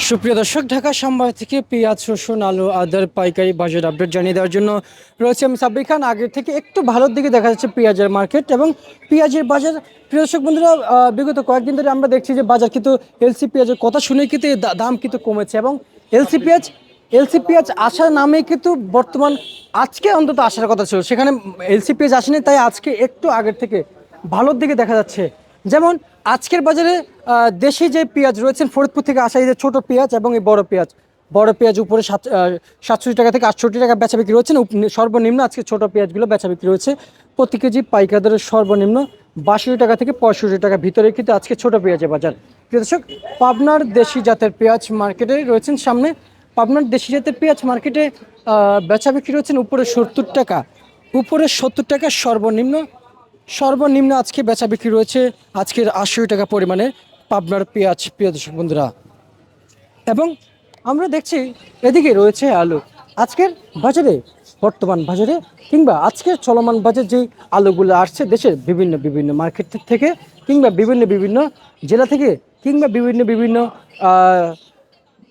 সুপ্রিয় দর্শক, ঢাকা সাম্বাই থেকে পেঁয়াজ, রসুন, আলু, আদার পাইকারি বাজার আপডেট জানিয়ে দেওয়ার জন্য রয়েছে আমি সাব্বির খান। আগের থেকে একটু ভালোর দিকে দেখা যাচ্ছে পেঁয়াজের মার্কেট এবং পেঁয়াজের বাজার। প্রিয় দর্শক বন্ধুরা, বিগত কয়েকদিন ধরে আমরা দেখছি যে বাজার কিন্তু এলসি পেঁয়াজের কথা শুনে কিন্তু দাম কিন্তু কমেছে এবং এলসি পেঁয়াজ আসার নামে কিন্তু বর্তমান আজকে অন্তত আসার কথা ছিল, সেখানে এলসি পেঁয়াজ আসেনি, তাই আজকে একটু আগের থেকে ভালোর দিকে দেখা যাচ্ছে। যেমন আজকের বাজারে দেশি যে পেঁয়াজ রয়েছেন ফরিদপুর থেকে আসা, এই যে ছোটো পেঁয়াজ এবং এই বড় পেঁয়াজ উপরে 67 টাকা থেকে 68 টাকা বেচা বিক্রি রয়েছে। সর্বনিম্ন আজকে ছোটো পেঁয়াজগুলো বেচা বিক্রি রয়েছে প্রতি কেজি পাইকারি দরের সর্বনিম্ন 62 টাকা থেকে 65 টাকা ভিতরে কিন্তু আজকে ছোটো পেঁয়াজের বাজার। প্রিয় দর্শক, পাবনার দেশি জাতের পেঁয়াজ মার্কেটে রয়েছেন সামনে। পাবনার দেশি জাতের পেঁয়াজ মার্কেটে বেচা বিক্রি রয়েছেন উপরে 70 টাকা সর্বনিম্ন আজকে বেচা বিক্রি রয়েছে আজকের 80 টাকা পরিমাণে পাবনার পেঁয়াজ। প্রিয় দর্শক বন্ধুরা, এবং আমরা দেখছি এদিকে রয়েছে আলু। আজকের বাজারে, বর্তমান বাজারে কিংবা আজকের চলমান বাজার যেই আলুগুলো আসছে দেশের বিভিন্ন বিভিন্ন মার্কেট থেকে কিংবা বিভিন্ন জেলা থেকে কিংবা বিভিন্ন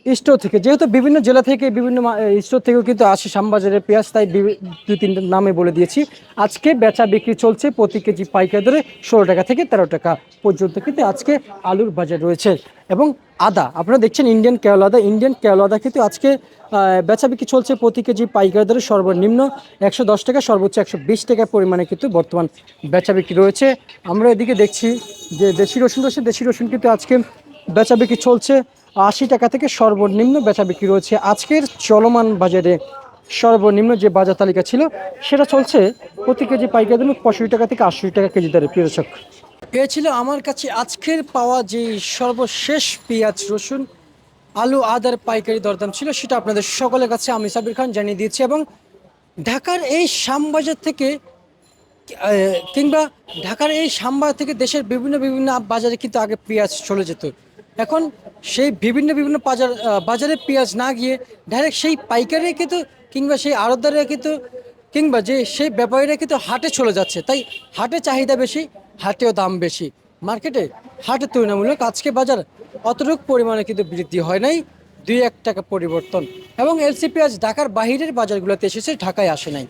স্টোর থেকে, যেহেতু বিভিন্ন জেলা থেকে বিভিন্ন স্টোর থেকেও কিন্তু আসে শ্যামবাজারের পেঁয়াজ, তাই দুই তিনটা নামে বলে দিয়েছি। আজকে বেচা বিক্রি চলছে প্রতি কেজি পাইকারি দরে 16 টাকা থেকে 13 টাকা পর্যন্ত কিন্তু আজকে আলুর বাজার রয়েছে। এবং আদা, আপনারা দেখছেন ইন্ডিয়ান কেরল আদা কিন্তু আজকে বেচা বিক্রি চলছে প্রতি কেজি পাইকারি দরে সর্বনিম্ন 110 টাকা, সর্বোচ্চ 120 টাকা পরিমাণে কিন্তু বর্তমান বেচা বিক্রি রয়েছে। আমরা এদিকে দেখছি যে দেশি রসুন কিন্তু আজকে বেচা বিক্রি চলছে 80 টাকা থেকে সর্বনিম্ন বেচা বিক্রি রয়েছে। আজকের চলমান বাজারে সর্বনিম্ন যে বাজার তালিকা ছিল সেটা চলছে প্রতি কেজি পাইকারি দাম 65 টাকা থেকে 80 টাকা কেজি দরে। প্রিয় দর্শক, এ ছিল আমার কাছে আজকের পাওয়া যে সর্বশেষ পেঁয়াজ, রসুন, আলু, আদার পাইকারি দরদাম ছিল, সেটা আপনাদের সকলের কাছে আমি সাব্বির খান জানিয়ে দিয়েছি। এবং ঢাকার এই শ্যামবাজার থেকে কিংবা ঢাকার এই শ্যামবাজার থেকে দেশের বিভিন্ন বাজারে কিন্তু আগে পেঁয়াজ চলে যেত। এখন সেই বিভিন্ন বাজারে পেঁয়াজ না গিয়ে ডাইরেক্ট সেই পাইকারি কিন্তু কিংবা সেই আড়তদাররা কিন্তু কিংবা যে সেই ব্যাপারীরা কিন্তু হাটে চলে যাচ্ছে, তাই হাটে চাহিদা বেশি, হাটেও দাম বেশি। হাটের তুলনামূলক আজকে বাজার অতটুকু পরিমাণে কিন্তু বৃদ্ধি হয় নাই, 2-1 টাকা পরিবর্তন। এবং এলসি পেঁয়াজ ঢাকার বাহিরের বাজারগুলোতে এসেছে, ঢাকায় আসে নাই।